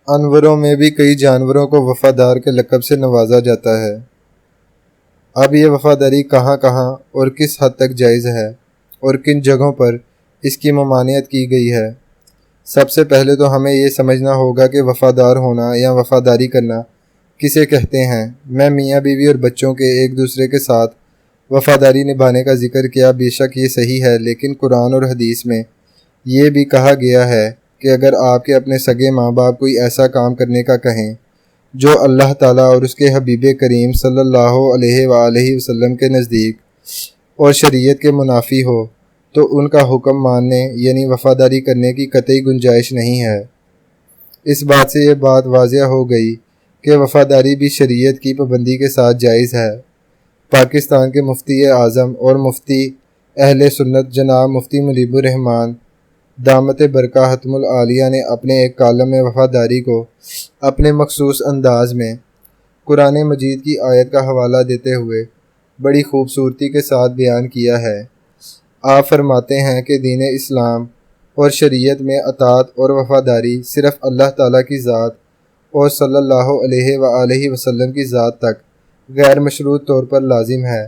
انوروں میں بھی کئی جانوروں کو وفادار کے لقب سے نوازا جاتا ہے۔ اب یہ وفاداری کہاں کہاں اور کس حد تک جائز ہے اور کن جگہوں پر اس کی ممانعت کی گئی ہے؟ سب سے پہلے تو ہمیں یہ سمجھنا ہوگا کہ وفادار ہونا یا وفاداری کرنا کسے کہتے ہیں۔ میں میاں بیوی اور بچوں کے ایک دوسرے کے ساتھ وفاداری نبھانے کا ذکر کیا، بے شک یہ صحیح ہے، لیکن قرآن اور حدیث میں یہ بھی کہا گیا ہے کہ اگر آپ کے اپنے سگے ماں باپ کوئی ایسا کام کرنے کا کہیں جو اللہ تعالیٰ اور اس کے حبیب کریم صلی اللہ علیہ وآلہ وسلم کے نزدیک اور شریعت کے منافی ہو تو ان کا حکم ماننے یعنی وفاداری کرنے کی قطعی گنجائش نہیں ہے۔ اس بات سے یہ بات واضح ہو گئی کہ وفاداری بھی شریعت کی پابندی کے ساتھ جائز ہے۔ پاکستان کے مفتی اعظم اور مفتی اہل سنت جناب مفتی مجیب الرحمان دامت برکاتہم العالیہ نے اپنے ایک کالم میں وفاداری کو اپنے مخصوص انداز میں قرآن مجید کی آیت کا حوالہ دیتے ہوئے بڑی خوبصورتی کے ساتھ بیان کیا ہے۔ آپ فرماتے ہیں کہ دین اسلام اور شریعت میں اطاعت اور وفاداری صرف اللہ تعالیٰ کی ذات اور صلی اللہ علیہ وآلہ وسلم کی ذات تک غیر مشروط طور پر لازم ہے،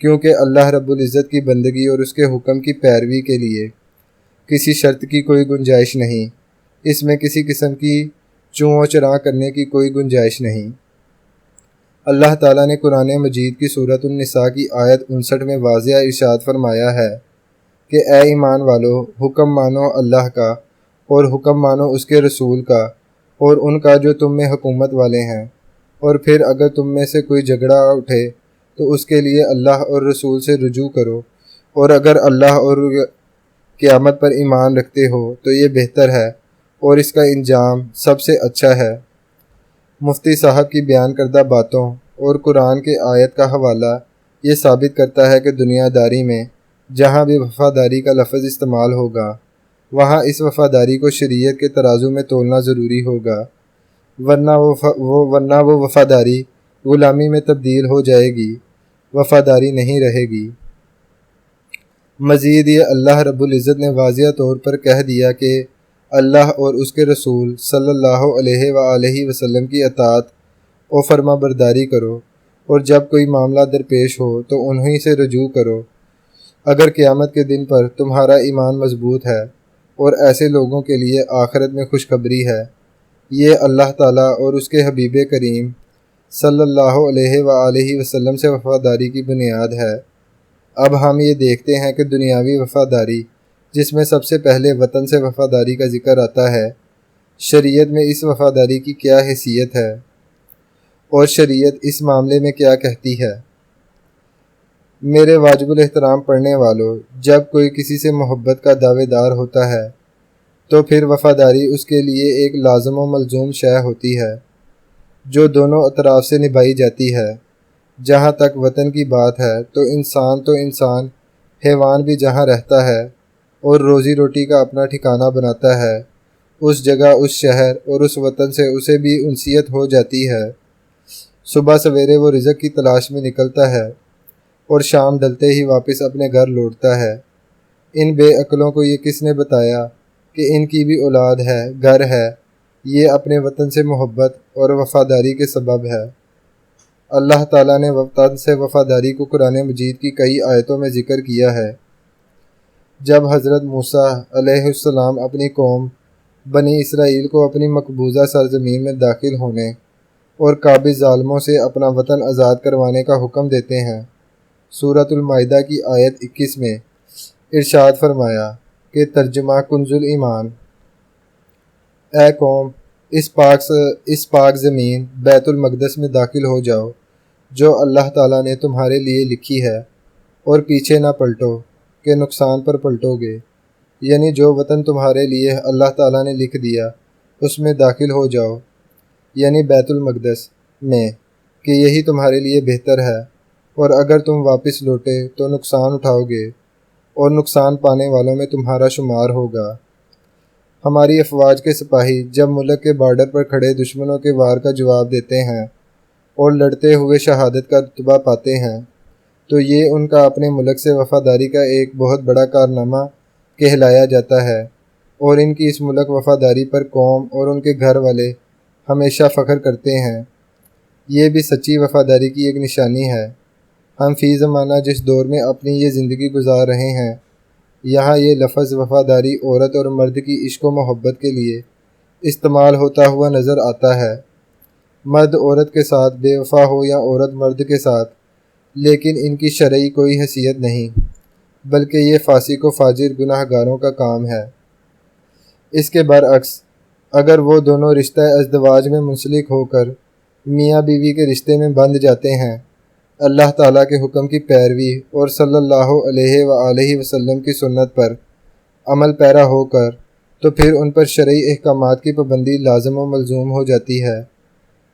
کیونکہ اللہ رب العزت کی بندگی اور اس کے حکم کی پیروی کے لیے کسی شرط کی کوئی گنجائش نہیں، اس میں کسی قسم کی چوں چراں کرنے کی کوئی گنجائش نہیں۔ اللہ تعالیٰ نے قرآن مجید کی سورۃ النساء کی آیت 59 میں واضح ارشاد فرمایا ہے کہ اے ایمان والو، حکم مانو اللہ کا اور حکم مانو اس کے رسول کا اور ان کا جو تم میں حکومت والے ہیں، اور پھر اگر تم میں سے کوئی جھگڑا اٹھے تو اس کے لیے اللہ اور رسول سے رجوع کرو، اور اگر اللہ اور قیامت پر ایمان رکھتے ہو تو یہ بہتر ہے اور اس کا انجام سب سے اچھا ہے۔ مفتی صاحب کی بیان کردہ باتوں اور قرآن کے آیت کا حوالہ یہ ثابت کرتا ہے کہ دنیا داری میں جہاں بھی وفاداری کا لفظ استعمال ہوگا وہاں اس وفاداری کو شریعت کے ترازو میں تولنا ضروری ہوگا، ورنہ وہ وفاداری غلامی میں تبدیل ہو جائے گی، وفاداری نہیں رہے گی۔ مزید یہ اللہ رب العزت نے واضح طور پر کہہ دیا کہ اللہ اور اس کے رسول صلی اللہ علیہ وآلہ وسلم کی اطاعت و فرما برداری کرو، اور جب کوئی معاملہ درپیش ہو تو انہی سے رجوع کرو اگر قیامت کے دن پر تمہارا ایمان مضبوط ہے، اور ایسے لوگوں کے لیے آخرت میں خوشخبری ہے۔ یہ اللہ تعالیٰ اور اس کے حبیب کریم صلی اللہ علیہ وآلہ وسلم سے وفاداری کی بنیاد ہے۔ اب ہم یہ دیکھتے ہیں کہ دنیاوی وفاداری، جس میں سب سے پہلے وطن سے وفاداری کا ذکر آتا ہے، شریعت میں اس وفاداری کی کیا حیثیت ہے اور شریعت اس معاملے میں کیا کہتی ہے۔ میرے واجب الاحترام پڑھنے والوں، جب کوئی کسی سے محبت کا دعوے دار ہوتا ہے تو پھر وفاداری اس کے لیے ایک لازم و ملزوم شے ہوتی ہے جو دونوں اطراف سے نبھائی جاتی ہے۔ جہاں تک وطن کی بات ہے تو انسان حیوان بھی جہاں رہتا ہے اور روزی روٹی کا اپنا ٹھکانہ بناتا ہے، اس جگہ، اس شہر اور اس وطن سے اسے بھی انسیت ہو جاتی ہے۔ صبح سویرے وہ رزق کی تلاش میں نکلتا ہے اور شام ڈلتے ہی واپس اپنے گھر لوٹتا ہے۔ ان بے عقلوں کو یہ کس نے بتایا کہ ان کی بھی اولاد ہے، گھر ہے؟ یہ اپنے وطن سے محبت اور وفاداری کے سبب ہے۔ اللہ تعالیٰ نے وطن سے وفاداری کو قرآن مجید کی کئی آیتوں میں ذکر کیا ہے۔ جب حضرت موسیٰ علیہ السلام اپنی قوم بنی اسرائیل کو اپنی مقبوضہ سرزمین میں داخل ہونے اور قابض ظالموں سے اپنا وطن آزاد کروانے کا حکم دیتے ہیں، سورۃ المائدہ کی آیت 21 میں ارشاد فرمایا کہ ترجمہ کنز ایمان، اے قوم، اس پاک زمین بیت المقدس میں داخل ہو جاؤ جو اللہ تعالیٰ نے تمہارے لیے لکھی ہے، اور پیچھے نہ پلٹو کہ نقصان پر پلٹو گے، یعنی جو وطن تمہارے لیے اللہ تعالیٰ نے لکھ دیا اس میں داخل ہو جاؤ، یعنی بیت المقدس میں، کہ یہی تمہارے لیے بہتر ہے، اور اگر تم واپس لوٹے تو نقصان اٹھاؤ گے اور نقصان پانے والوں میں تمہارا شمار ہوگا۔ ہماری افواج کے سپاہی جب ملک کے بارڈر پر کھڑے دشمنوں کے وار کا جواب دیتے ہیں اور لڑتے ہوئے شہادت کا رتبہ پاتے ہیں تو یہ ان کا اپنے ملک سے وفاداری کا ایک بہت بڑا کارنامہ کہلایا جاتا ہے۔ اور ان کی اس ملک وفاداری پر قوم اور ان کے گھر والے ہمیشہ فخر کرتے ہیں۔ یہ بھی سچی وفاداری کی ایک نشانی ہے۔ ہم فی زمانہ جس دور میں اپنی یہ زندگی گزار رہے ہیں، یہاں یہ لفظ وفاداری عورت اور مرد کی عشق و محبت کے لیے استعمال ہوتا ہوا نظر آتا ہے۔ مرد عورت کے ساتھ بے وفا ہو یا عورت مرد کے ساتھ، لیکن ان کی شرعی کوئی حیثیت نہیں، بلکہ یہ فاسق و فاجر گناہ گاروں کا کام ہے۔ اس کے برعکس اگر وہ دونوں رشتہ ازدواج میں منسلک ہو کر میاں بیوی کے رشتے میں بندھ جاتے ہیں، اللہ تعالیٰ کے حکم کی پیروی اور صلی اللہ علیہ وآلہ وسلم کی سنت پر عمل پیرا ہو کر، تو پھر ان پر شرعی احکامات کی پابندی لازم و ملزوم ہو جاتی ہے۔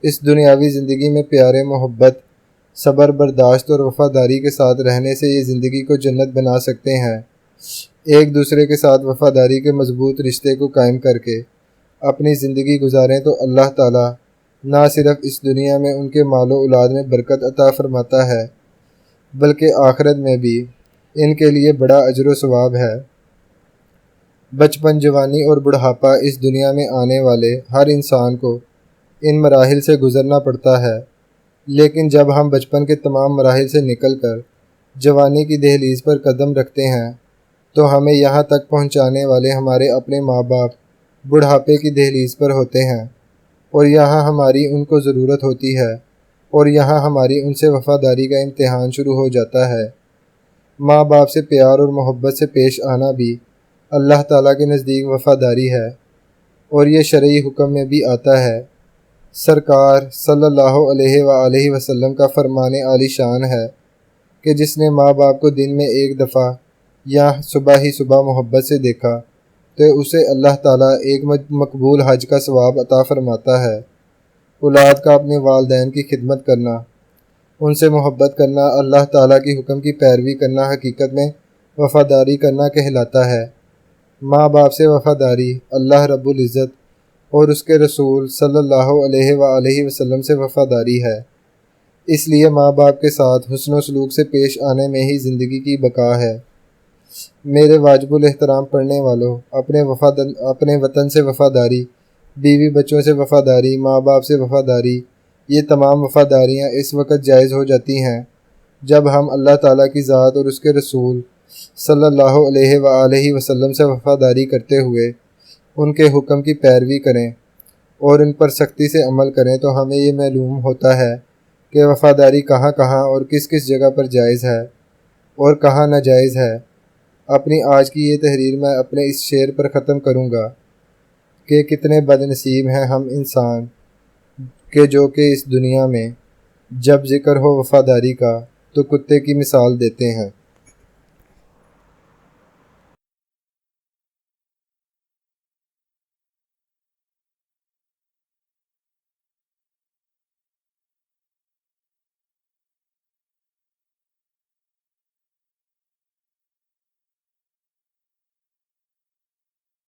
اس دنیاوی زندگی میں پیارے محبت، صبر برداشت اور وفاداری کے ساتھ رہنے سے یہ زندگی کو جنت بنا سکتے ہیں۔ ایک دوسرے کے ساتھ وفاداری کے مضبوط رشتے کو قائم کر کے اپنی زندگی گزاریں تو اللہ تعالیٰ نہ صرف اس دنیا میں ان کے مال و اولاد میں برکت عطا فرماتا ہے، بلکہ آخرت میں بھی ان کے لیے بڑا اجر و ثواب ہے۔ بچپن، جوانی اور بڑھاپا، اس دنیا میں آنے والے ہر انسان کو ان مراحل سے گزرنا پڑتا ہے، لیکن جب ہم بچپن کے تمام مراحل سے نکل کر جوانی کی دہلیز پر قدم رکھتے ہیں تو ہمیں یہاں تک پہنچانے والے ہمارے اپنے ماں باپ بڑھاپے کی دہلیز پر ہوتے ہیں، اور یہاں ہماری ان کو ضرورت ہوتی ہے، اور یہاں ہماری ان سے وفاداری کا امتحان شروع ہو جاتا ہے۔ ماں باپ سے پیار اور محبت سے پیش آنا بھی اللہ تعالیٰ کے نزدیک وفاداری ہے، اور یہ شرعی حکم میں بھی آتا ہے۔ سرکار صلی اللہ علیہ وآلہ وسلم کا فرمان عالی شان ہے کہ جس نے ماں باپ کو دن میں ایک دفعہ یا صبح ہی صبح محبت سے دیکھا تو اسے اللہ تعالیٰ ایک مقبول حج کا ثواب عطا فرماتا ہے۔ اولاد کا اپنے والدین کی خدمت کرنا، ان سے محبت کرنا، اللہ تعالیٰ کی حکم کی پیروی کرنا حقیقت میں وفاداری کرنا کہلاتا ہے۔ ماں باپ سے وفاداری اللہ رب العزت اور اس کے رسول صلی اللہ علیہ وآلہ وسلم سے وفاداری ہے۔ اس لیے ماں باپ کے ساتھ حسن و سلوک سے پیش آنے میں ہی زندگی کی بقا ہے۔ میرے واجب الاحترام پڑھنے والوں، اپنے وطن سے وفاداری، بیوی بچوں سے وفاداری، ماں باپ سے وفاداری، یہ تمام وفاداریاں اس وقت جائز ہو جاتی ہیں جب ہم اللہ تعالیٰ کی ذات اور اس کے رسول صلی اللہ علیہ وآلہ وسلم سے وفاداری کرتے ہوئے ان کے حکم کی پیروی کریں اور ان پر سختی سے عمل کریں، تو ہمیں یہ معلوم ہوتا ہے کہ وفاداری کہاں کہاں اور کس کس جگہ پر جائز ہے اور کہاں ناجائز ہے۔ اپنی آج کی یہ تحریر میں اپنے اس شعر پر ختم کروں گا کہ کتنے بد نصیب ہیں ہم انسان کہ جو کہ اس دنیا میں جب ذکر ہو وفاداری کا تو کتے کی مثال دیتے ہیں۔